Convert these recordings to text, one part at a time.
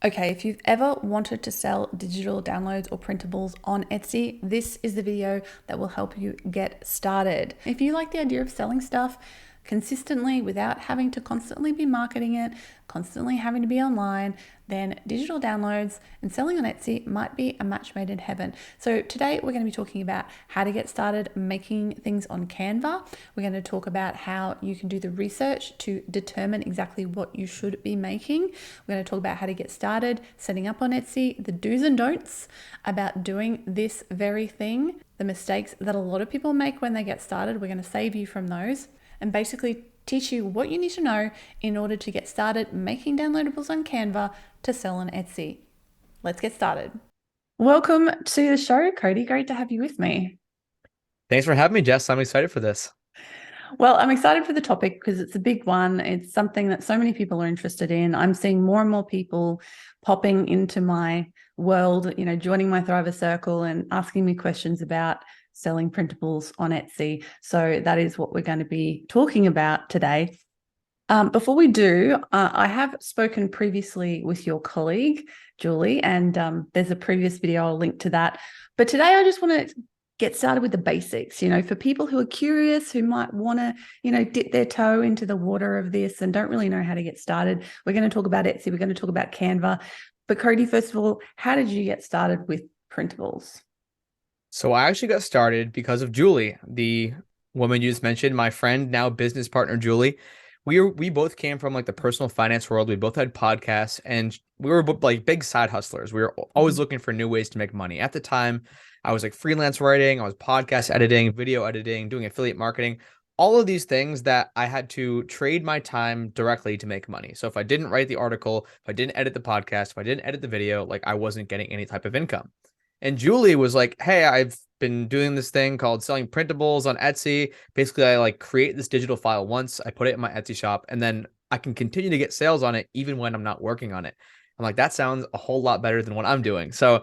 Okay, if you've ever wanted to sell digital downloads or printables on Etsy, this is the video that will help you get started. If you like the idea of selling stuff consistently without having to constantly be marketing it, constantly having to be online, then digital downloads and selling on Etsy might be a match made in heaven. So today we're going to be talking about how to get started making things on Canva. We're going to talk about how you can do the research to determine exactly what you should be making. We're going to talk about how to get started setting up on Etsy, the do's and don'ts about doing this very thing, the mistakes that a lot of people make when they get started. We're going to save you from those and basically teach you what you need to know in order to get started making downloadables on Canva to sell on Etsy. Let's get started. Welcome to the show, Cody. Great to have you with me. Thanks for having me, Jess. I'm excited for this. Well, I'm excited for the topic because it's a big one. It's something that so many people are interested in. I'm seeing more and more people popping into my world, joining my Thriver Circle and asking me questions about selling printables on Etsy. So that is what we're going to be talking about today. Before we do, I have spoken previously with your colleague, Julie, and there's a previous video. I'll link to that. But today I just want to get started with the basics, for people who are curious, who might want to, dip their toe into the water of this and don't really know how to get started. We're going to talk about Etsy. We're going to talk about Canva. But Cody, first of all, how did you get started with printables? So I actually got started because of Julie, the woman you just mentioned, my friend, now business partner, Julie. We both came from like the personal finance world. We both had podcasts and we were both like big side hustlers. We were always looking for new ways to make money. At the time, I was like freelance writing, I was podcast editing, video editing, doing affiliate marketing, all of these things that I had to trade my time directly to make money. So if I didn't write the article, if I didn't edit the podcast, if I didn't edit the video, like I wasn't getting any type of income. And Julie was like, "Hey, I've been doing this thing called selling printables on Etsy. Basically, I like create this digital file once, I put it in my Etsy shop, and then I can continue to get sales on it even when I'm not working on it." I'm like, that sounds a whole lot better than what I'm doing. So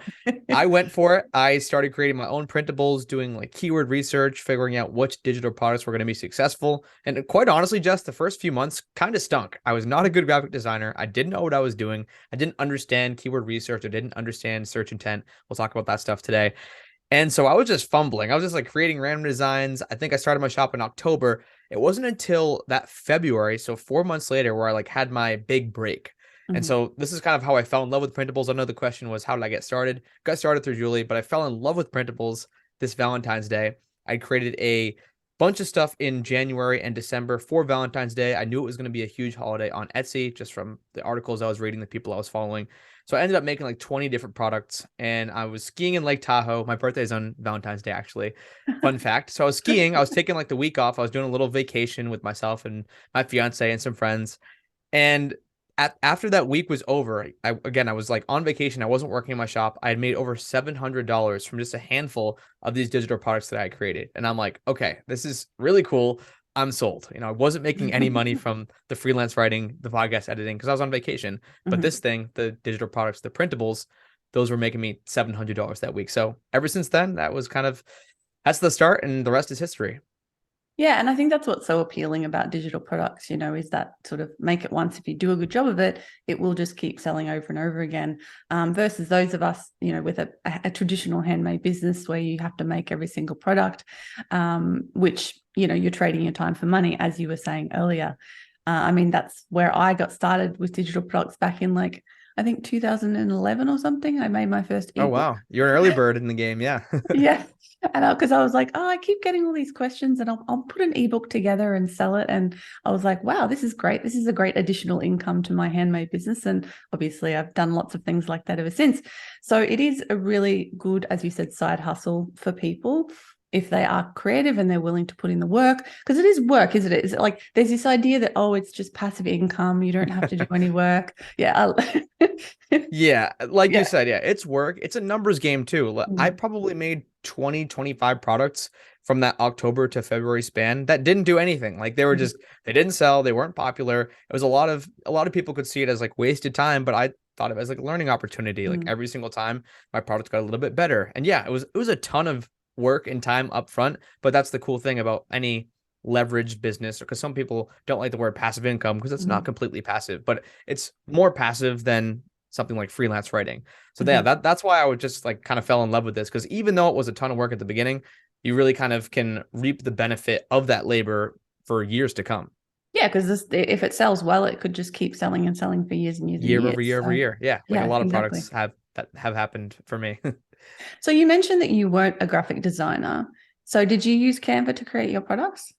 I went for it. I started creating my own printables, doing like keyword research, figuring out which digital products were going to be successful. And quite honestly, just the first few months kind of stunk. I was not a good graphic designer. I didn't know what I was doing. I didn't understand keyword research. I didn't understand search intent. We'll talk about that stuff today. And so I was just fumbling. I was just like creating random designs. I think I started my shop in October. It wasn't until that February, so 4 months later, where I like had my big break. And Mhm. so this is kind of how I fell in love with printables. I know the question was, how did I get started? Got started through Julie, but I fell in love with printables this Valentine's Day. I created a bunch of stuff in January and December for Valentine's Day. I knew it was going to be a huge holiday on Etsy just from the articles I was reading, the people I was following. So I ended up making like 20 different products and I was skiing in Lake Tahoe. My birthday is on Valentine's Day, actually. Fun fact. So I was skiing. I was taking like the week off. I was doing a little vacation with myself and my fiance and some friends. And after that week was over, I was like on vacation. I wasn't working in my shop. I had made over $700 from just a handful of these digital products that I created. And I'm like, okay, this is really cool. I'm sold. I wasn't making any money from the freelance writing, the podcast editing, because I was on vacation. But Mhm. this thing, the digital products, the printables, those were making me $700 that week. So ever since then, that's the start, and the rest is history. Yeah, and I think that's what's so appealing about digital products, is that sort of make it once. If you do a good job of it, it will just keep selling over and over again. Versus those of us, with a traditional handmade business where you have to make every single product, which, you're trading your time for money, as you were saying earlier. I mean, that's where I got started with digital products back in like, I think 2011 or something. I made my first Oh, ebook. wow. You're an early bird in the game. Yeah. Yeah. And because I was like, oh, I keep getting all these questions and I'll put an ebook together and sell it. And I was like, wow, this is great. This is a great additional income to my handmade business. And obviously, I've done lots of things like that ever since. So it is a really good, as you said, side hustle for people if they are creative and they're willing to put in the work, because it is work, isn't it? Is it like there's this idea that, oh, it's just passive income, you don't have to do any work. Yeah. Yeah, like you Yeah. said, yeah, it's work. It's a numbers game too. I Mm. probably made 20, 25 products from that October to February span that didn't do anything. Like they didn't sell, they weren't popular. It was a lot of people could see it as like wasted time, but I thought of it as like a learning opportunity. Like Mm. every single time my products got a little bit better. And yeah, it was a ton of work and time up front, but that's the cool thing about any leveraged business, because some people don't like the word passive income because it's not Mm. completely passive, but it's more passive than something like freelance writing. So yeah, Mhm. that's why I would just like kind of fell in love with this, because even though it was a ton of work at the beginning, you really kind of can reap the benefit of that labor for years to come. Yeah, because if it sells well, it could just keep selling and selling for years and years and Year over years. year over So year. Yeah, like a yeah, lot of exactly. products have happened for me. So you mentioned that you weren't a graphic designer. So did you use Canva to create your products?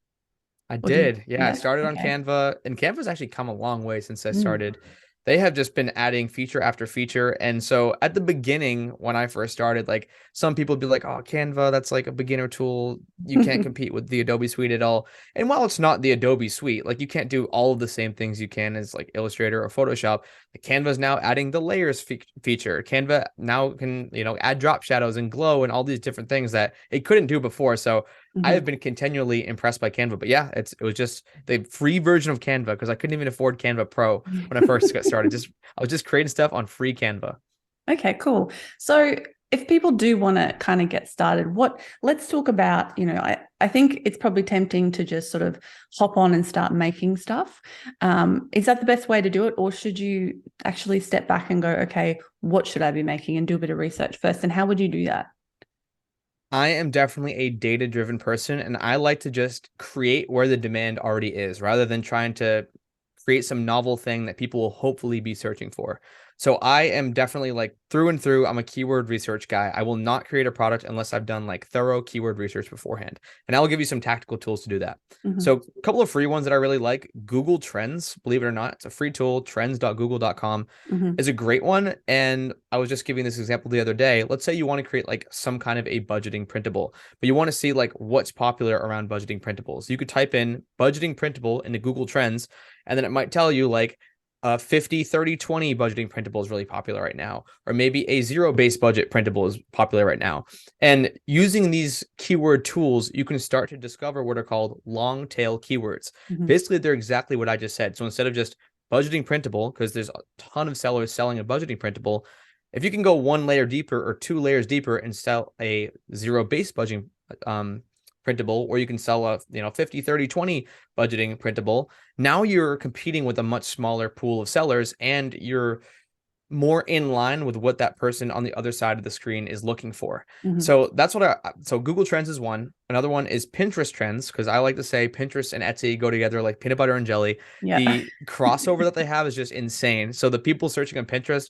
I Or did did. Yeah, I yeah, started on okay. Canva, and Canva's actually come a long way since I Mm. started. They have just been adding feature after feature. And so at the beginning, when I first started, like some people would be like, oh, Canva, that's like a beginner tool. You can't compete with the Adobe suite at all. And while it's not the Adobe suite, like you can't do all of the same things you can as like Illustrator or Photoshop. Like Canva's now adding the layers feature. Canva now can, add drop shadows and glow and all these different things that it couldn't do before. So I have Mhm. been continually impressed by Canva. But yeah, it was just the free version of Canva because I couldn't even afford Canva Pro when I first got started. I was just creating stuff on free Canva. Okay, cool. So if people do want to kind of get started, let's talk about, I think it's probably tempting to just sort of hop on and start making stuff. Is that the best way to do it? Or should you actually step back and go, okay, what should I be making and do a bit of research first? And how would you do that? I am definitely a data-driven person, and I like to just create where the demand already is rather than trying to create some novel thing that people will hopefully be searching for. So I am definitely like through and through, I'm a keyword research guy. I will not create a product unless I've done like thorough keyword research beforehand. And I'll give you some tactical tools to do that. Mm-hmm. So a couple of free ones that I really like, Google Trends, believe it or not, it's a free tool, trends.google.com Mm-hmm. is a great one. And I was just giving this example the other day. Let's say you want to create like some kind of a budgeting printable, but you want to see like what's popular around budgeting printables. You could type in budgeting printable into Google Trends, and then it might tell you like 50, 30, 20 budgeting printable is really popular right now, or maybe a zero-based budget printable is popular right now. And using these keyword tools, you can start to discover what are called long tail keywords. Mm-hmm. Basically, they're exactly what I just said. So instead of just budgeting printable, because there's a ton of sellers selling a budgeting printable, if you can go one layer deeper or two layers deeper and sell a zero-based budgeting printable, or you can sell a 50, 30, 20 budgeting printable, now you're competing with a much smaller pool of sellers, and you're more in line with what that person on the other side of the screen is looking for. Mm-hmm. So that's so Google Trends is one. Another one is Pinterest Trends, because I like to say Pinterest and Etsy go together like peanut butter and jelly. Yeah. The crossover that they have is just insane. So the people searching on Pinterest,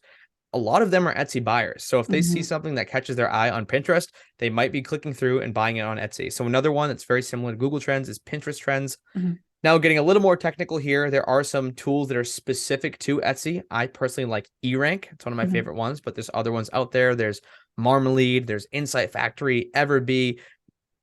a lot of them are Etsy buyers. So if they see Mm-hmm. something that catches their eye on Pinterest, they might be clicking through and buying it on Etsy. So another one that's very similar to Google Trends is Pinterest Trends. Mm-hmm. Now, getting a little more technical here, there are some tools that are specific to Etsy. I personally like eRank. It's one of my Mm-hmm. favorite ones, but there's other ones out there. There's Marmalade, there's Insight Factory, Everbee.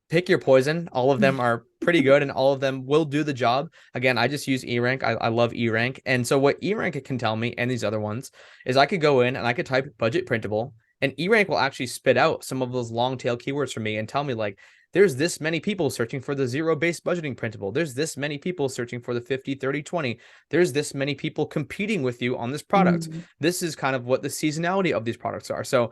Pick your poison. All of them are pretty good, and all of them will do the job. Again, I just use eRank. I love eRank. And so what eRank can tell me, and these other ones, is I could go in and I could type budget printable, and eRank will actually spit out some of those long tail keywords for me and tell me like, there's this many people searching for the zero-based budgeting printable. There's this many people searching for the 50, 30, 20. There's this many people competing with you on this product. Mm-hmm. This is kind of what the seasonality of these products are. So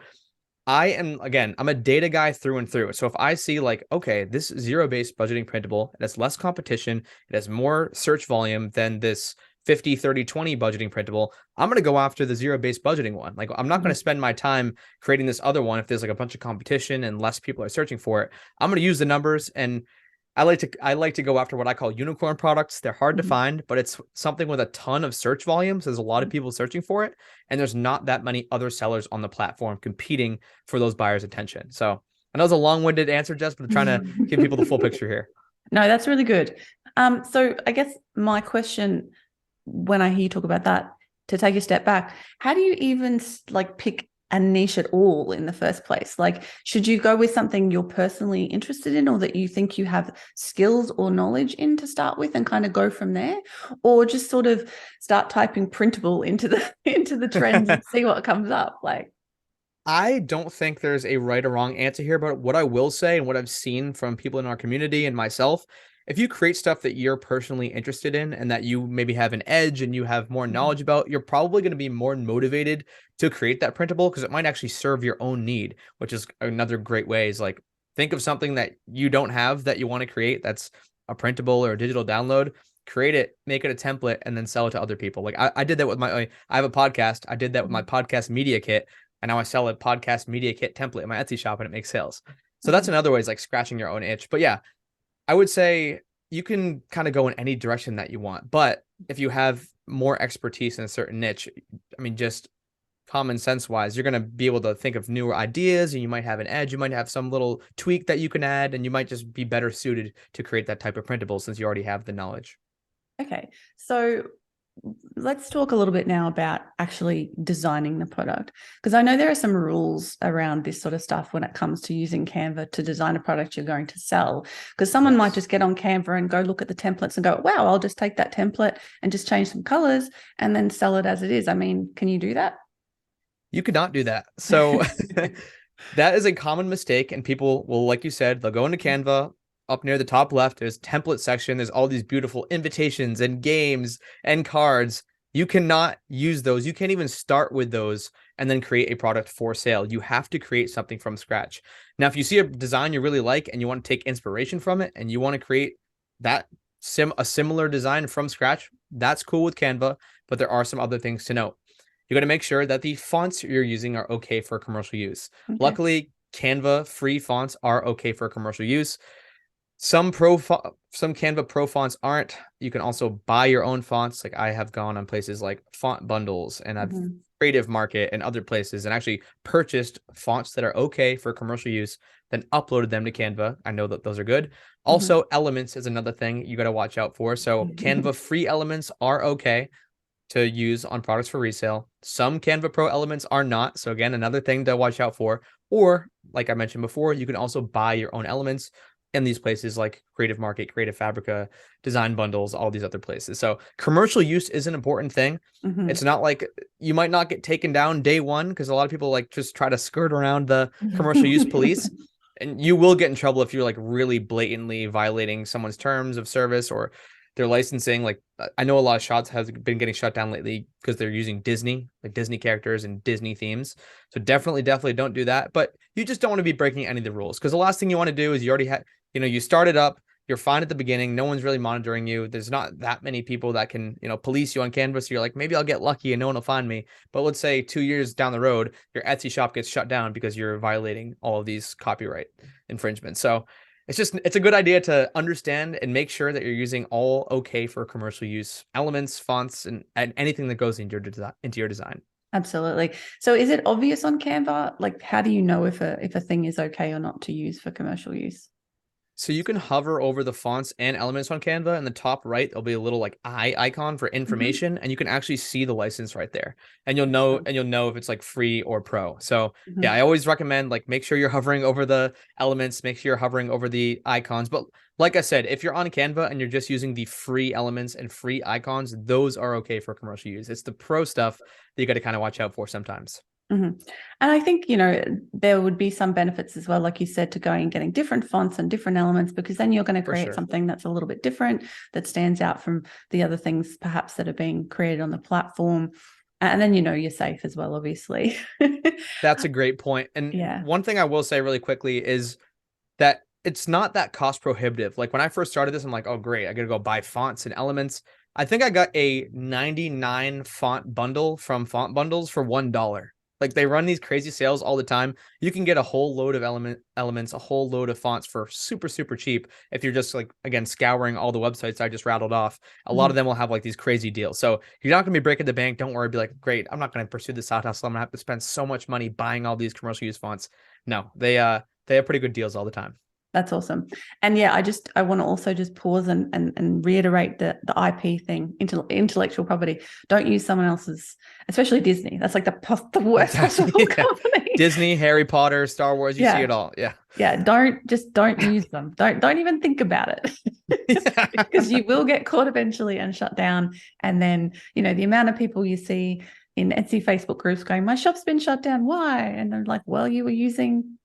I'm a data guy through and through. So if I see like, okay, this zero-based budgeting printable, it has less competition, it has more search volume than this 50, 30, 20 budgeting printable, I'm going to go after the zero-based budgeting one. Like I'm not going to spend my time creating this other one if there's like a bunch of competition and less people are searching for it. I'm going to use the numbers, and I like to go after what I call unicorn products. They're hard to Mm-hmm. find, but it's something with a ton of search volume. So there's a lot of people searching for it, and there's not that many other sellers on the platform competing for those buyers' attention. So I know it's a long-winded answer, Jess, but I'm trying to give people the full picture here. No, that's really good. So I guess my question when I hear you talk about that, to take a step back, how do you even like pick a niche at all in the first place? Like, should you go with something you're personally interested in or that you think you have skills or knowledge in to start with and kind of go from there? Or just sort of start typing printable into the into the trends and see what comes up? Like, I don't think there's a right or wrong answer here, but what I will say and what I've seen from people in our community and myself, if you create stuff that you're personally interested in and that you maybe have an edge and you have more knowledge about, you're probably going to be more motivated to create that printable because it might actually serve your own need, which is another great way is like think of something that you don't have that you want to create that's a printable or a digital download. create it, make it a template, and then sell it to other people. Like I did that with I have a podcast. I did that with my podcast media kit, and now I sell a podcast media kit template in my Etsy shop, and it makes sales. So that's another way, is like scratching your own itch. But yeah, I would say you can kind of go in any direction that you want. But if you have more expertise in a certain niche, I mean, just common sense wise, you're going to be able to think of newer ideas, and you might have an edge. You might have some little tweak that you can add, and you might just be better suited to create that type of printable since you already have the knowledge. Okay. So let's talk a little bit now about actually designing the product, because I know there are some rules around this sort of stuff when it comes to using Canva to design a product you're going to sell, because someone might just get on Canva and go look at the templates and go, wow, I'll just take that template and just change some colors and then sell it as it is. I mean, can you do that? You could not do that. So that is a common mistake, and people will, like you said, they'll go into Canva. Up near the top left, there's template section. There's all these beautiful invitations and games and cards. You cannot use those. You can't even start with those and then create a product for sale. You have to create something from scratch. Now, if you see a design you really like and you want to take inspiration from it and you want to create that a similar design from scratch, that's cool with Canva, but there are some other things to note. You got to make sure that the fonts you're using are okay for commercial use. Okay. Luckily, Canva free fonts are okay for commercial use. Some Canva Pro fonts aren't. You can also buy your own fonts. Like I have gone on places like Font Bundles, and I've Creative Market and other places, and actually purchased fonts that are okay for commercial use, then uploaded them to Canva. I know that those are good. Also, elements is another thing you got to watch out for. So Canva free elements are okay to use on products for resale. Some Canva Pro elements are not. So again, another thing to watch out for. Or like I mentioned before, you can also buy your own elements in these places like Creative Market, Creative Fabrica, Design Bundles, all these other places. So commercial use is an important thing. It's not like you might not get taken down day one, because a lot of people like just try to skirt around the commercial use police. And you will get in trouble if you're like really blatantly violating someone's terms of service or their licensing. Like I know a lot of shops have been getting shut down lately because they're using Disney, like Disney characters and Disney themes. So definitely don't do that. But you just don't want to be breaking any of the rules, because the last thing you want to do is you already have, you start it up, you're fine at the beginning. No one's really monitoring you. There's not that many people that can, police you on Canvas. So you're like, maybe I'll get lucky and no one will find me. But let's say 2 years down the road, your Etsy shop gets shut down because you're violating all of these copyright infringements. So it's a good idea to understand and make sure that you're using all okay for commercial use elements, fonts, and anything that goes into your design. Absolutely. So is it obvious on Canva? Like, how do you know if a thing is okay or not to use for commercial use? So you can hover over the fonts and elements on Canva. In the top right, there'll be a little like eye icon for information, and you can actually see the license right there. And you'll know if it's like free or pro. So yeah, I always recommend like make sure you're hovering over the elements, make sure you're hovering over the icons. But like I said, if you're on Canva and you're just using the free elements and free icons, those are okay for commercial use. It's the pro stuff that you got to kind of watch out for sometimes. And I think, there would be some benefits as well, like you said, to going and getting different fonts and different elements, because then you're going to create something that's a little bit different, that stands out from the other things perhaps that are being created on the platform. And then, you're safe as well, obviously. That's a great point. And one thing I will say really quickly is that it's not that cost prohibitive. Like when I first started this, I'm like, oh, great, I got to go buy fonts and elements. I think I got a 99 font bundle from Font Bundles for $1. Like they run these crazy sales all the time. You can get a whole load of elements, a whole load of fonts for super, super cheap. If you're just like, again, scouring all the websites I just rattled off, a lot of them will have like these crazy deals. So you're not going to be breaking the bank. Don't worry. Be like, great, I'm not going to pursue this side hustle. I'm going to have to spend so much money buying all these commercial use fonts. No, they have pretty good deals all the time. That's awesome. And yeah, I want to also just pause and reiterate the IP thing, intellectual property. Don't use someone else's, especially Disney. That's like the worst possible company. Disney, Harry Potter, Star Wars, you see it all. Yeah. Yeah. Don't use them. Don't even think about it. Because you will get caught eventually and shut down. And then, the amount of people you see in Etsy Facebook groups going, my shop's been shut down. Why? And they're like, well, you were using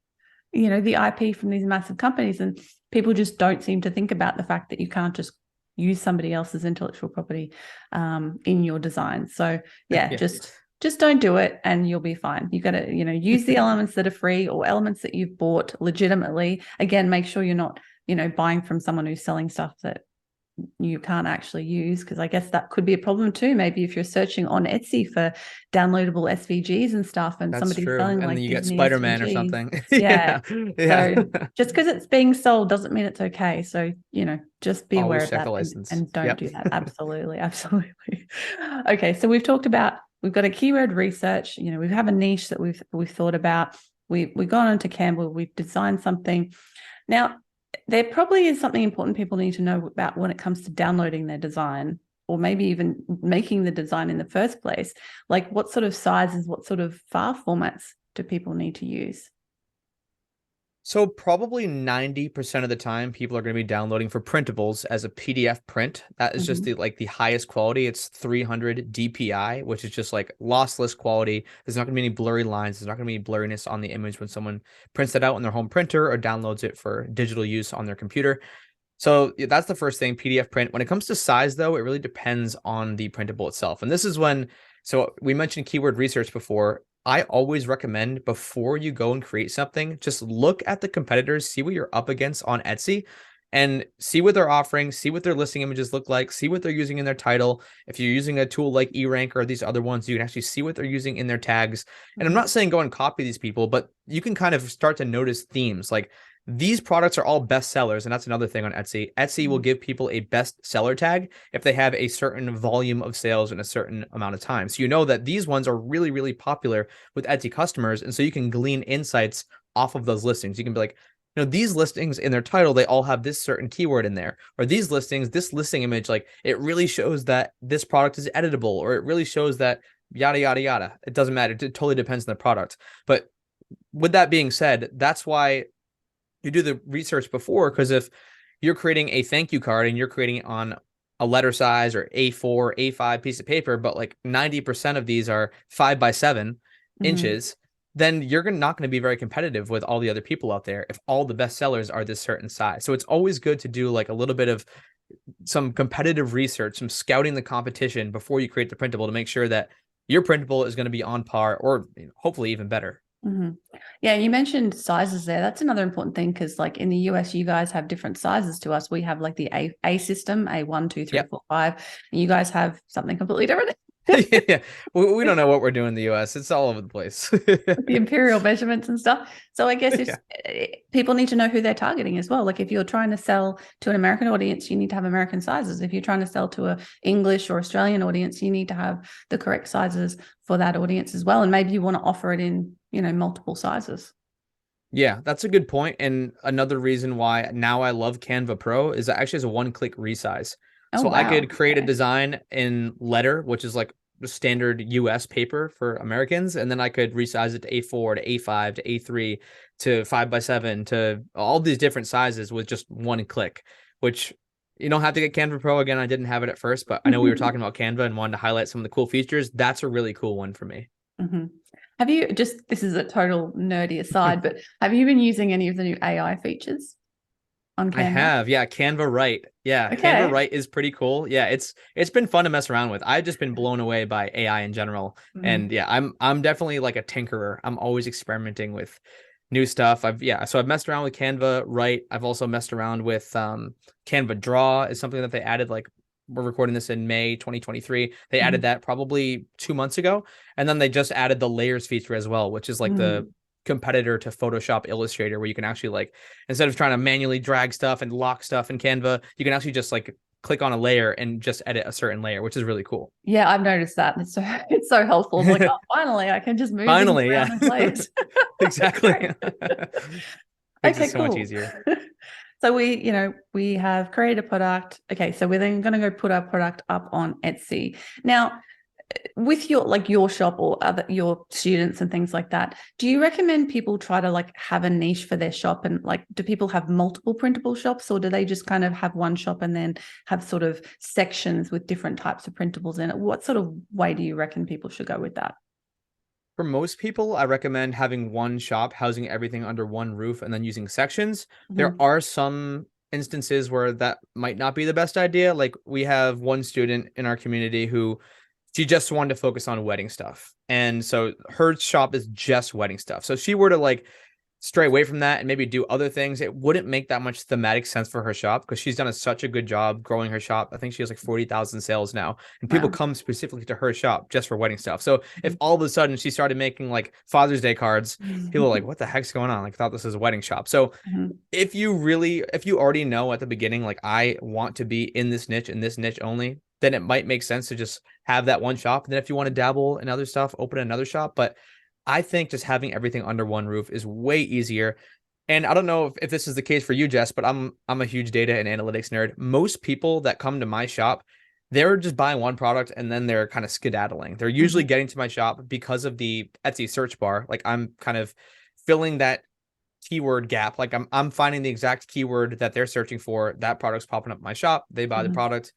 the IP from these massive companies, and people just don't seem to think about the fact that you can't just use somebody else's intellectual property in your design. So just don't do it and you'll be fine. You got to, use the elements that are free or elements that you've bought legitimately. Again, make sure you're not, buying from someone who's selling stuff that you can't actually use, because I guess that could be a problem too. Maybe if you're searching on Etsy for downloadable SVGs and stuff, and That's somebody's true. selling And then like you get Disney Spider-Man or SVGs. something. Yeah. Yeah. Yeah. So just because it's being sold doesn't mean it's okay. So, just be aware Always of check that, the and, license. and don't Yep. do that. Absolutely. Absolutely. Okay. So we've got a keyword research. We have a niche that we've thought about. We've gone onto Canva, we've designed something. Now, there probably is something important people need to know about when it comes to downloading their design, or maybe even making the design in the first place. Like, what sort of sizes, what sort of file formats do people need to use? So probably 90% of the time people are going to be downloading for printables as a PDF print. That is just Mm-hmm. the highest quality. It's 300 DPI, which is just like lossless quality. There's not going to be any blurry lines. There's not going to be blurriness on the image when someone prints it out on their home printer or downloads it for digital use on their computer. So yeah, that's the first thing, PDF print. When it comes to size, though, it really depends on the printable itself. And this is when, so we mentioned keyword research before. I always recommend before you go and create something, just look at the competitors, see what you're up against on Etsy, and see what they're offering, see what their listing images look like, see what they're using in their title. If you're using a tool like eRank or these other ones, you can actually see what they're using in their tags. And I'm Mm-hmm. not saying go and copy these people, but you can kind of start to notice themes. Like these products are all best sellers, and that's another thing on Etsy. Etsy will give people a best seller tag if they have a certain volume of sales in a certain amount of time. So you know that these ones are really, really popular with Etsy customers, and so you can glean insights off of those listings. You can be like, these listings in their title, they all have this certain keyword in there, or these listings, this listing image, like it really shows that this product is editable, or it really shows that yada, yada, yada. It doesn't matter. It totally depends on the product. But with that being said, that's why you do the research before, because if you're creating a thank you card and you're creating it on a letter size or A4, A5 piece of paper, but like 90% of these are 5 by 7 Mm-hmm. inches, then you're not going to be very competitive with all the other people out there if all the best sellers are this certain size. So it's always good to do like a little bit of some competitive research, some scouting the competition before you create the printable to make sure that your printable is going to be on par or hopefully even better. Mm-hmm. Yeah, you mentioned sizes there. That's another important thing, because like in the US, you guys have different sizes to us. We have like the A system, A1, 2, 3, Yep. 4, 5. And you guys have something completely different. Yeah, we don't know what we're doing in the US. It's all over the place. The imperial measurements and stuff. So I guess Yeah. people need to know who they're targeting as well. Like if you're trying to sell to an American audience, you need to have American sizes. If you're trying to sell to a English or Australian audience, you need to have the correct sizes for that audience as well. And maybe you want to offer it in, multiple sizes. Yeah, that's a good point. And another reason why now I love Canva Pro is that actually has a one-click resize. Oh, So I wow. could create a Okay. design in letter, which is like the standard US paper for Americans, and then I could resize it to A4 to A5 to A3 to 5 by 7 to all these different sizes with just one click, which you don't have to get Canva Pro. Again, I didn't have it at first, but I know we were talking about Canva and wanted to highlight some of the cool features. That's a really cool one for me. Mm-hmm. Have you this is a total nerdy aside, but have you been using any of the new AI features on I Canva? have, yeah, Canva Write. Yeah, Canva Okay. Write is pretty cool. Yeah, it's been fun to mess around with. I've just been blown away by AI in general. Mm-hmm. And yeah, I'm definitely like a tinkerer. I'm always experimenting with new stuff. So I've messed around with Canva Write. I've also messed around with Canva Draw is something that they added like we're recording this in May 2023. They added that probably 2 months ago. And then they just added the layers feature as well, which is like the Mm-hmm. competitor to Photoshop Illustrator, where you can actually like instead of trying to manually drag stuff and lock stuff in Canva, you can actually just like click on a layer and just edit a certain layer, which is really cool. Yeah, I've noticed that. It's so helpful. I'm like, oh, finally, I can just move things Finally, around yeah. in place. It's Exactly. great. Makes it Okay, so much cool. easier. So we have created a product. Okay, so we're then going to go put our product up on Etsy. Now, with your shop or other your students and things like that, do you recommend people try to like have a niche for their shop? And like, do people have multiple printable shops, or do they just kind of have one shop and then have sort of sections with different types of printables in it? What sort of way do you reckon people should go with that? For most people, I recommend having one shop housing everything under one roof and then using sections. There Mm-hmm. are some instances where that might not be the best idea. Like we have one student in our community who she just wanted to focus on wedding stuff. And so her shop is just wedding stuff. So if she were to like stray away from that and maybe do other things, it wouldn't make that much thematic sense for her shop because she's done such a good job growing her shop. I think she has like 40,000 sales now, and people Wow. come specifically to her shop just for wedding stuff. So if Mhm. all of a sudden she started making like Father's Day cards, people are like, what the heck's going on? Like, I thought this was a wedding shop. So Mhm. if you already know at the beginning, like, I want to be in this niche only, then it might make sense to just have that one shop. And then if you want to dabble in other stuff, open another shop. But I think just having everything under one roof is way easier. And I don't know if this is the case for you, Jess, but I'm a huge data and analytics nerd. Most people that come to my shop, they're just buying one product and then they're kind of skedaddling. They're usually Mhm. getting to my shop because of the Etsy search bar. Like, I'm kind of filling that keyword gap. Like, I'm finding the exact keyword that they're searching for. That product's popping up in my shop. They buy the Mhm. product.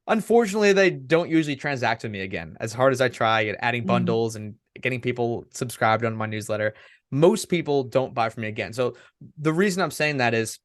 Unfortunately, they don't usually transact with me again. As hard as I try at adding Mhm. bundles and getting people subscribed on my newsletter, most people don't buy from me again. So the reason I'm saying that is,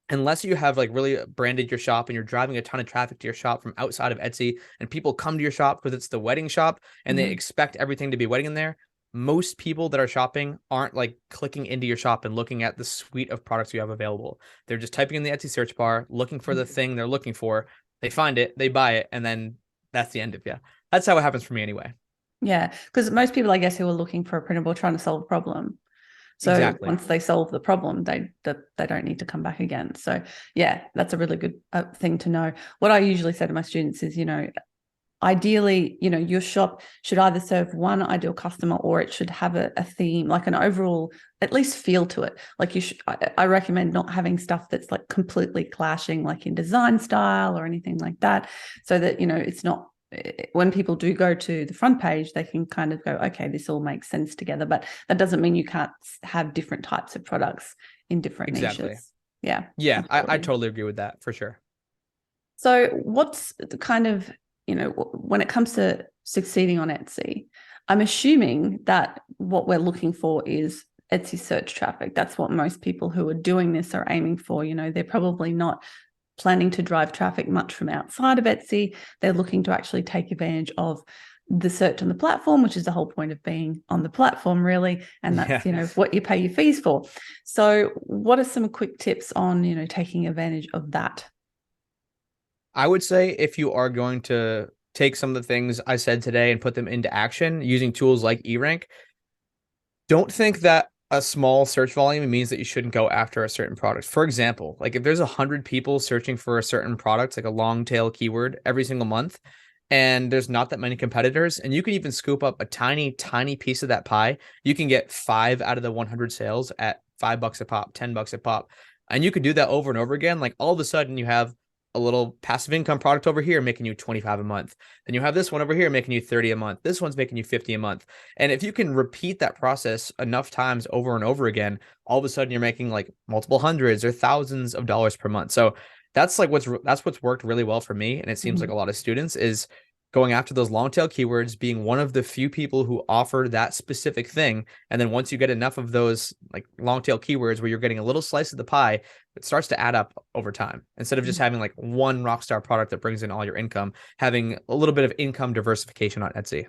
unless you have like really branded your shop and you're driving a ton of traffic to your shop from outside of Etsy, and people come to your shop because it's the wedding shop and they Mhm. expect everything to be wedding in there, most people that are shopping aren't like clicking into your shop and looking at the suite of products you have available. They're just typing in the Etsy search bar, looking for the thing they're looking for. They find it, they buy it, and then that's the end of it. That's how it happens for me anyway. Yeah, because most people, I guess, who are looking for a printable are trying to solve a problem. So Exactly. once they solve the problem, they don't need to come back again. So yeah, that's a really good thing to know. What I usually say to my students is, ideally, your shop should either serve one ideal customer or it should have a theme, like an overall, at least feel to it. Like I recommend not having stuff that's like completely clashing, like in design style or anything like that, so that, it's not, when people do go to the front page, they can kind of go, okay, this all makes sense together. But that doesn't mean you can't have different types of products in different Exactly. niches. Yeah, Yeah, I absolutely. totally agree with that for sure. So, what's the kind of, when it comes to succeeding on Etsy, I'm assuming that what we're looking for is Etsy search traffic. That's what most people who are doing this are aiming for. They're probably not planning to drive traffic much from outside of Etsy. They're looking to actually take advantage of the search on the platform, which is the whole point of being on the platform, really. And that's, Yeah. what you pay your fees for. So, what are some quick tips on, taking advantage of that? I would say if you are going to take some of the things I said today and put them into action using tools like eRank, don't think that a small search volume means that you shouldn't go after a certain product. For example, like if there's 100 people searching for a certain product, like a long tail keyword every single month, and there's not that many competitors, and you can even scoop up a tiny, tiny piece of that pie, you can get 5 out of the 100 sales at $5 a pop, $10 a pop. And you could do that over and over again. Like, all of a sudden you have a little passive income product over here making you 25 a month. Then you have this one over here making you 30 a month. This one's making you 50 a month. And if you can repeat that process enough times over and over again, all of a sudden you're making like multiple hundreds or thousands of dollars per month. So that's what's worked really well for me, and it seems like Mhm. a lot of students, is going after those long tail keywords, being one of the few people who offer that specific thing. And then once you get enough of those like long tail keywords where you're getting a little slice of the pie, it starts to add up over time. Instead of just having like one rockstar product that brings in all your income, having a little bit of income diversification on Etsy.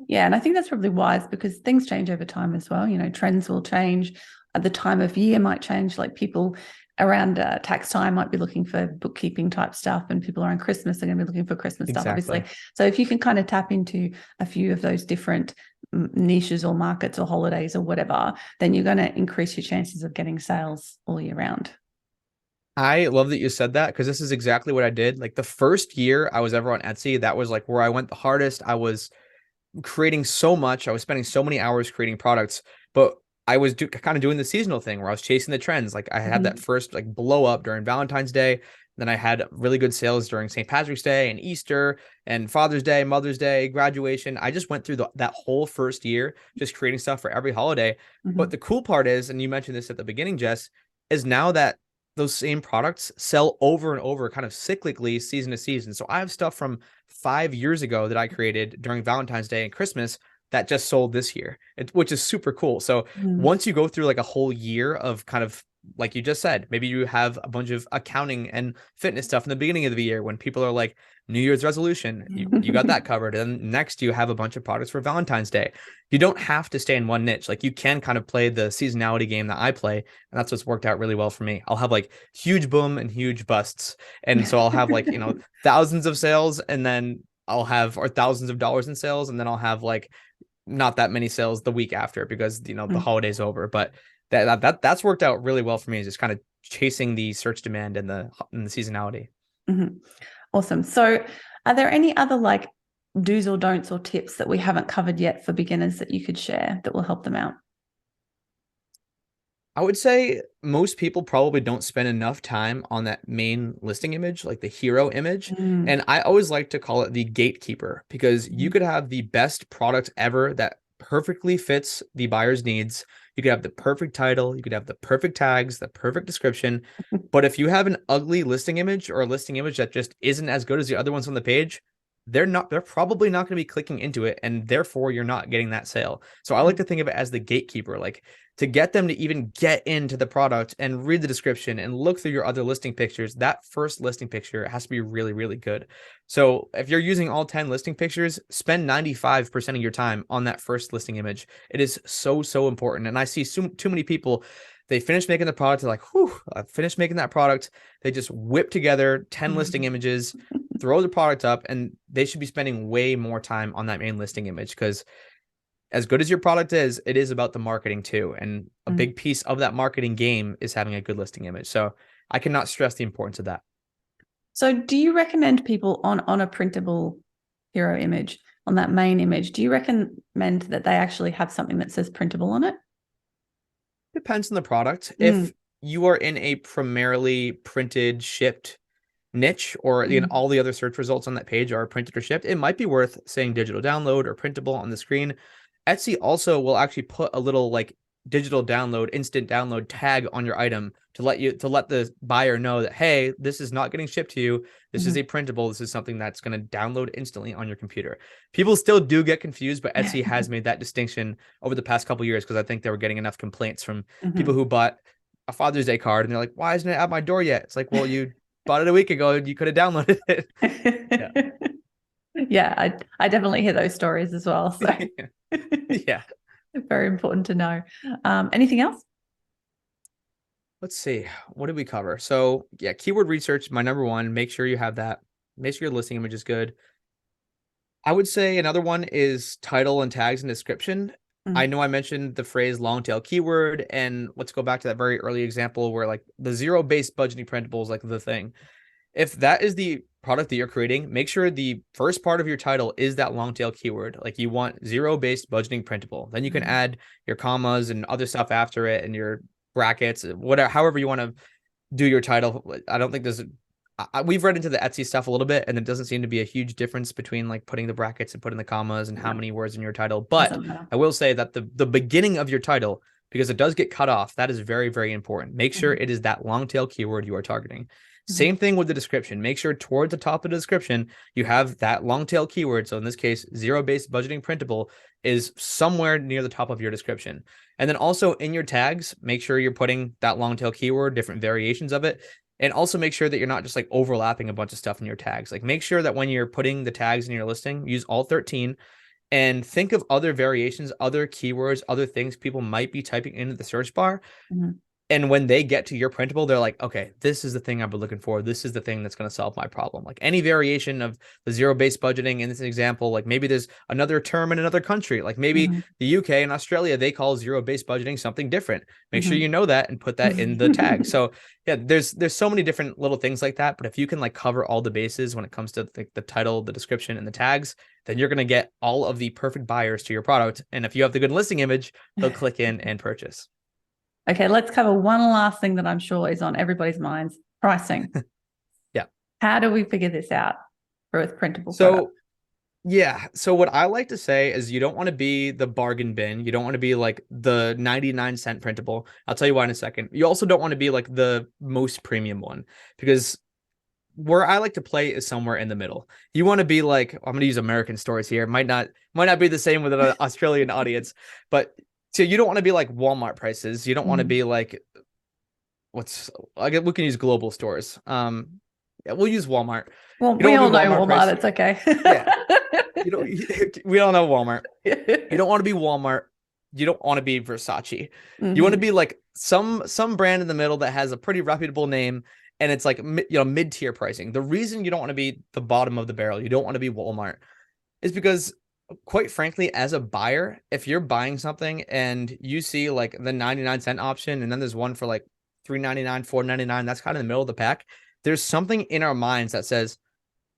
Yeah, and I think that's probably wise because things change over time as well. Trends will change. At the time of year might change. Like people around tax time might be looking for bookkeeping type stuff, and people around Christmas are going to be looking for Christmas stuff, obviously. Exactly. So if you can kind of tap into a few of those different niches or markets or holidays or whatever, then you're going to increase your chances of getting sales all year round. I love that you said that because this is exactly what I did. Like, the first year I was ever on Etsy, that was like where I went the hardest. I was creating so much. I was spending so many hours creating products, but I was kind of doing the seasonal thing where I was chasing the trends. Like, I had that Mhm. first like blow up during Valentine's Day. Then I had really good sales during St. Patrick's Day and Easter and Father's Day, Mother's Day, graduation. I just went through that whole first year just creating stuff for every holiday. But Mhm. the cool part is, and you mentioned this at the beginning, Jess, is now that those same products sell over and over kind of cyclically season to season. So I have stuff from 5 years ago that I created during Valentine's Day and Christmas that just sold this year, which is super cool. So Mhm. once you go through like a whole year of kind of, like you just said, maybe you have a bunch of accounting and fitness stuff in the beginning of the year when people are like New Year's resolution, you got that covered. And next you have a bunch of products for Valentine's Day. You don't have to stay in one niche. Like you can kind of play the seasonality game that I play, and that's what's worked out really well for me. I'll have like huge boom and huge busts. And so I'll have like, thousands of sales, and then I'll have or thousands of dollars in sales, and then I'll have like not that many sales the week after because the holiday's over. But that's worked out really well for me, is just kind of chasing the search demand and the seasonality. Mm-hmm. Awesome. So are there any other like do's or don'ts or tips that we haven't covered yet for beginners that you could share that will help them out? I would say most people probably don't spend enough time on that main listing image, like the hero image. And I always like to call it the gatekeeper, because you could have the best product ever that perfectly fits the buyer's needs. You could have the perfect title, you could have the perfect tags, the perfect description. But if you have an ugly listing image, or a listing image that just isn't as good as the other ones on the page, they're probably not going to be clicking into it, and therefore you're not getting that sale. So I like to think of it as the gatekeeper, like to get them to even get into the product and read the description and look through your other listing pictures. That first listing picture has to be really, really good. So if you're using all 10 listing pictures, spend 95% of your time on that first listing image. It is so, so important. And I see too many people, they finish making the product, they're like, whew, I finished making that product. They just whip together 10 listing images, throw the product up, and they should be spending way more time on that main listing image, because as good as your product is, it is about the marketing too. And a big piece of that marketing game is having a good listing image. So I cannot stress the importance of that. So do you recommend people on a printable hero image, on that main image, do you recommend that they actually have something that says printable on it? Depends on the product. If you are in a primarily printed, shipped niche, or all the other search results on that page are printed or shipped, it might be worth saying digital download or printable on the screen. Etsy also will actually put a little like digital download, instant download tag on your item to let the buyer know that, hey, this is not getting shipped to you. This is a printable. This is something that's going to download instantly on your computer. People still do get confused, but Etsy has made that distinction over the past couple of years, because I think they were getting enough complaints from people who bought a Father's Day card and they're like, why isn't it at my door yet? It's like, well, you bought it a week ago. You could have downloaded it. Yeah, I definitely hear those stories as well. So yeah. Very important to know. Anything else? Let's see. What did we cover? So yeah, keyword research, my number one. Make sure you have that. Make sure your listing image is good. I would say another one is title and tags and description. I know I mentioned the phrase long tail keyword, and let's go back to that very early example where like the zero-based budgeting printable is like the thing. If that is the product that you're creating, make sure the first part of your title is that long tail keyword. Like you want zero-based budgeting printable. Then you can add your commas and other stuff after it, and your brackets, whatever, however you want to do your title. I don't think we've read into the Etsy stuff a little bit, and it doesn't seem to be a huge difference between like putting the brackets and putting the commas and how many words in your title. But I will say that the beginning of your title, because it does get cut off, that is very, very important. Make sure it is that long tail keyword you are targeting. Same thing with the description. Make sure towards the top of the description, you have that long tail keyword. So in this case, zero-based budgeting printable is somewhere near the top of your description. And then also in your tags, make sure you're putting that long tail keyword, different variations of it. And also make sure that you're not just like overlapping a bunch of stuff in your tags. Like make sure that when you're putting the tags in your listing, use all 13 and think of other variations, other keywords, other things people might be typing into the search bar. And when they get to your printable, they're like, okay, this is the thing I've been looking for. This is the thing that's going to solve my problem. Like any variation of the zero-based budgeting in this example, like maybe there's another term in another country, like maybe the UK and Australia, they call zero-based budgeting something different. Make sure you know that and put that in the tag. So yeah, there's so many different little things like that. But if you can like cover all the bases when it comes to the title, the description, and the tags, then you're going to get all of the perfect buyers to your product. And if you have the good listing image, they'll click in and purchase. Okay, let's cover one last thing that I'm sure is on everybody's minds: pricing. Yeah. How do we figure this out for a printable product? Yeah. So what I like to say is you don't want to be the bargain bin. You don't want to be like the 99-cent printable. I'll tell you why in a second. You also don't want to be like the most premium one, because where I like to play is somewhere in the middle. You want to be like, I'm going to use American stories here. It might not be the same with an Australian audience, but so you don't want to be like Walmart prices. You don't want to be like we can use global stores. Yeah, we'll use Walmart. Well, You don't we want to all be know Walmart Walmart. price. It's okay. Yeah. You don't, we all know Walmart. You don't want to be Walmart. You don't want to be Versace. You want to Hmm. be like some brand in the middle that has a pretty reputable name and it's like mid-tier pricing. The reason you don't want to be the bottom of the barrel, you don't want to be Walmart, is because quite frankly, as a buyer, if you're buying something and you see like the 99-cent option and then there's one for like 3.99, 4.99, that's kind of in the middle of the pack, there's something in our minds that says,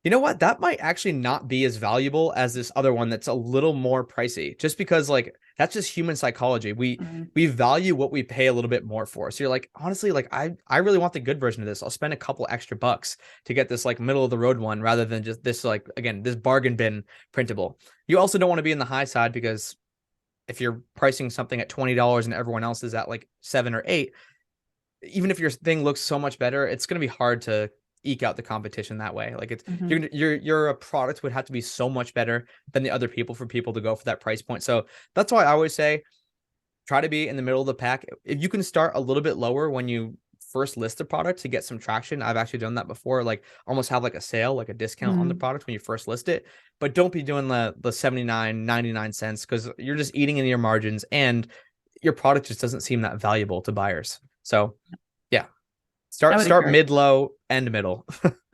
you know what? That might actually not be as valuable as this other one that's a little more pricey. Just because like that's just human psychology. We value what we pay a little bit more for. So you're like, honestly, like I really want the good version of this. I'll spend a couple extra bucks to get this like middle of the road one rather than just this like again, this bargain bin printable. You also don't want to be in the high side because if you're pricing something at $20 and everyone else is at like 7 or 8, even if your thing looks so much better, it's going to be hard to eke out the competition that way. Like it's Hmm. your product would have to be so much better than the other people for people to go for that price point. So that's why I always say try to be in the middle of the pack. If you can start a little bit lower when you first list the product to get some traction. I've actually done that before, like almost have like a sale, like a discount on the product when you first list it. But don't be doing the 79, 99 cents because you're just eating into your margins and your product just doesn't seem that valuable to buyers. So yeah, I would start agree. mid, low, and middle.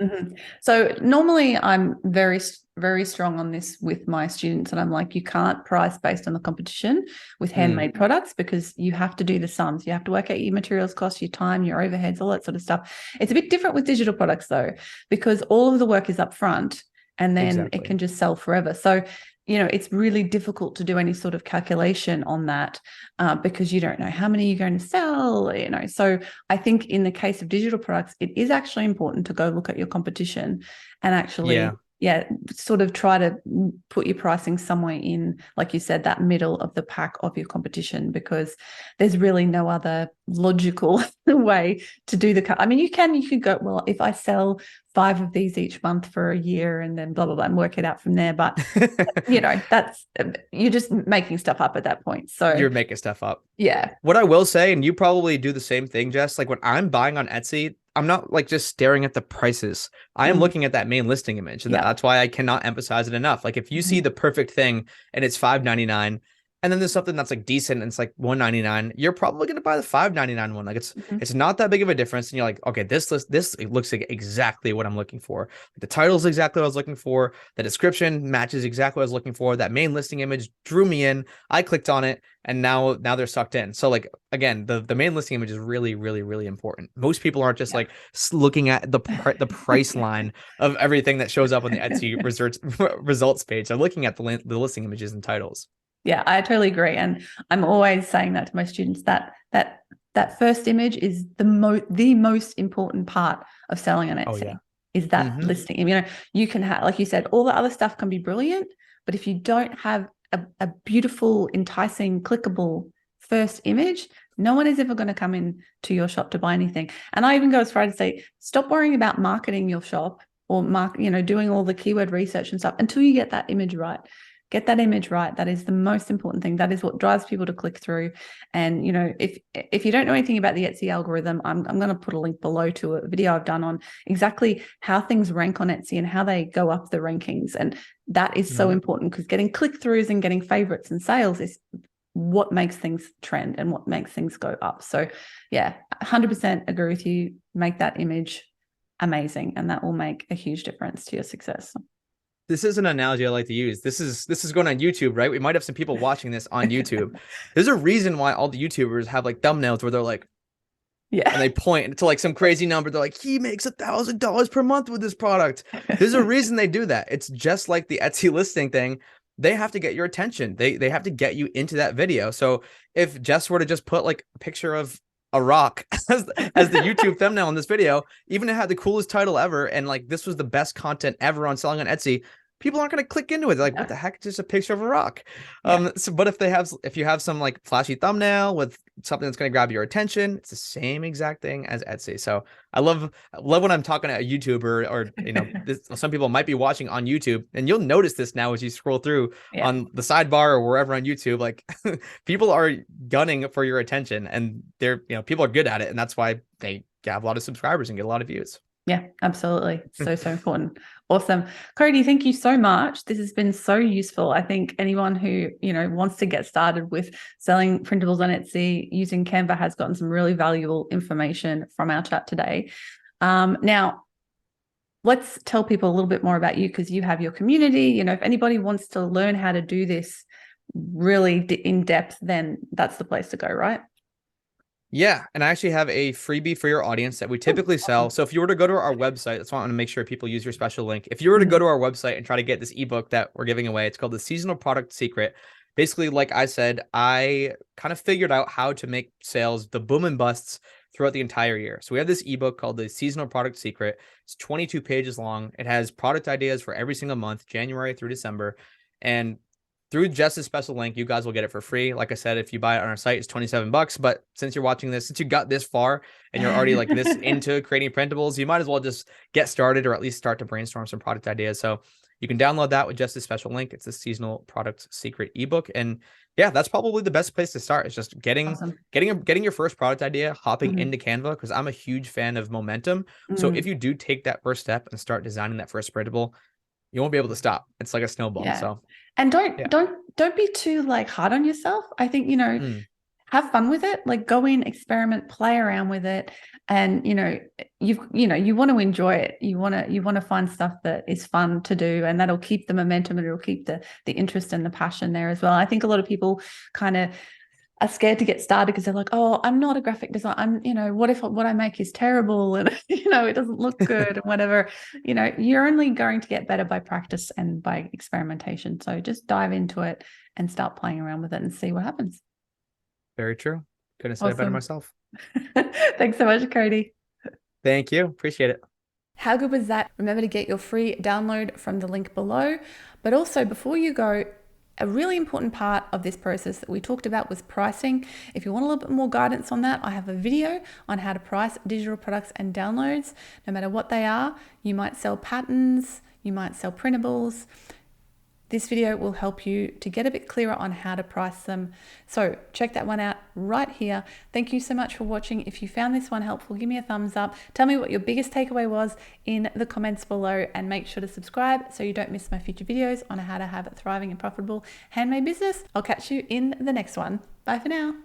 Hmm. So normally I'm very strong on this with my students, and I'm like, you can't price based on the competition with handmade products because you have to do the sums. You have to work out your materials cost, your time, your overheads, all that sort of stuff. It's a bit different with digital products though, because all of the work is up front and then it Exactly. can just sell forever. So it's really difficult to do any sort of calculation on that because you don't know how many you're going to sell, So I think in the case of digital products, it is actually important to go look at your competition and actually, Yeah. yeah, sort of try to put your pricing somewhere in, like you said, that middle of the pack of your competition, because there's really no other logical way to do I mean, you could go, well, if I sell 5 of these each month for a year and then blah, blah, blah, and work it out from there. But that's you're just making stuff up at that point. So You're making stuff up. yeah. What I will say, and you probably do the same thing, Jess, like when I'm buying on Etsy, I'm not like just staring at the prices. I am Mm, looking at that main listing image. And yeah. that's why I cannot emphasize it enough. Like if you see Mhm. the perfect thing and it's $5.99, and then there's something that's like decent and it's like $1.99, you're probably gonna buy the $5.99 one. Like Mhm. it's not that big of a difference. And you're like, okay, this it looks like exactly what I'm looking for. Like the title's exactly what I was looking for. The description matches exactly what I was looking for. That main listing image drew me in. I clicked on it and now they're sucked in. So like again, the main listing image is really really really important. Most people aren't just Yeah. like looking at the price line of everything that shows up on the Etsy results page. They're looking at the listing images and titles. Yeah, I totally agree. And I'm always saying that to my students that first image is the most important part of selling on Oh yeah. Etsy is that Mm-hmm. listing. You can have, like you said, all the other stuff can be brilliant, but if you don't have a beautiful, enticing, clickable first image, no one is ever going to come in to your shop to buy anything. And I even go as far as to say, stop worrying about marketing your shop or doing all the keyword research and stuff until you get that image right. Get that image right. That is the most important thing. That is what drives people to click through. And if you don't know anything about the Etsy algorithm, I'm going to put a link below to a video I've done on exactly how things rank on Etsy and how they go up the rankings. And that is so Mm-hmm. important because getting click throughs and getting favorites and sales is what makes things trend and what makes things go up. So yeah, 100% agree with you. Make that image amazing, and that will make a huge difference to your success. This is an analogy I like to use. This is going on YouTube, right? We might have some people watching this on YouTube. There's a reason why all the YouTubers have like thumbnails where they're like, and Yeah. they point to like some crazy number. They're like, he makes $1,000 per month with this product. There's a reason they do that. It's just like the Etsy listing thing. They have to get your attention. They have to get you into that video. So if Jess were to just put like a picture of a rock as the YouTube thumbnail on this video, even if it had the coolest title ever, and like this was the best content ever on selling on Etsy, people aren't going to click into it. They're like, what the heck? It's just a picture of a rock. Yeah. But if you have some like flashy thumbnail with something that's going to grab your attention, it's the same exact thing as Etsy. So I love when I'm talking to a YouTuber or some people might be watching on YouTube, and you'll notice this now as you scroll through Yeah. on the sidebar or wherever on YouTube, like people are gunning for your attention, and people are good at it, and that's why they have a lot of subscribers and get a lot of views. Yeah, absolutely. So important. Awesome. Cody, thank you so much. This has been so useful. I think anyone who, wants to get started with selling printables on Etsy using Canva has gotten some really valuable information from our chat today. Now, let's tell people a little bit more about you, because you have your community. If anybody wants to learn how to do this really in depth, then that's the place to go, right? Yeah, and I actually have a freebie for your audience that we typically sell. So if you were to go to our website, that's why I want to make sure people use your special link. If you were to go to our website and try to get this ebook that we're giving away, it's called The Seasonal Product Secret. Basically, like I said, I kind of figured out how to make sales, the boom and busts, throughout the entire year. So we have this ebook called The Seasonal Product Secret. It's 22 pages long. It has product ideas for every single month, January through December. And through Jess's special link, you guys will get it for free. Like I said, if you buy it on our site, it's $27. But since you're watching this, since you got this far and you're already like this into creating printables, you might as well just get started, or at least start to brainstorm some product ideas. So you can download that with Jess's special link. It's the Seasonal Product Secret ebook. And yeah, that's probably the best place to start. It's just getting your first product idea, hopping into Canva, because I'm a huge fan of momentum. So if you do take that first step and start designing that first printable, you won't be able to stop. It's like a snowball. Yeah. So, and don't be too hard on yourself. I think, have fun with it. Like, go in, experiment, play around with it. And, you want to enjoy it. You want to find stuff that is fun to do, and that'll keep the momentum, and it'll keep the interest and the passion there as well. I think a lot of people kind of are scared to get started because they're like, oh, I'm not a graphic designer. What if what I make is terrible and, it doesn't look good and whatever. You're only going to get better by practice and by experimentation. So just dive into it and start playing around with it and see what happens. Very true. Couldn't say it better myself. Thanks so much, Cody. Thank you. Appreciate it. How good was that? Remember to get your free download from the link below. But also, before you go, a really important part of this process that we talked about was pricing. If you want a little bit more guidance on that, I have a video on how to price digital products and downloads, no matter what they are. You might sell patterns, you might sell printables. This video will help you to get a bit clearer on how to price them. So check that one out right here. Thank you so much for watching. If you found this one helpful, give me a thumbs up. Tell me what your biggest takeaway was in the comments below, and make sure to subscribe so you don't miss my future videos on how to have a thriving and profitable handmade business. I'll catch you in the next one. Bye for now.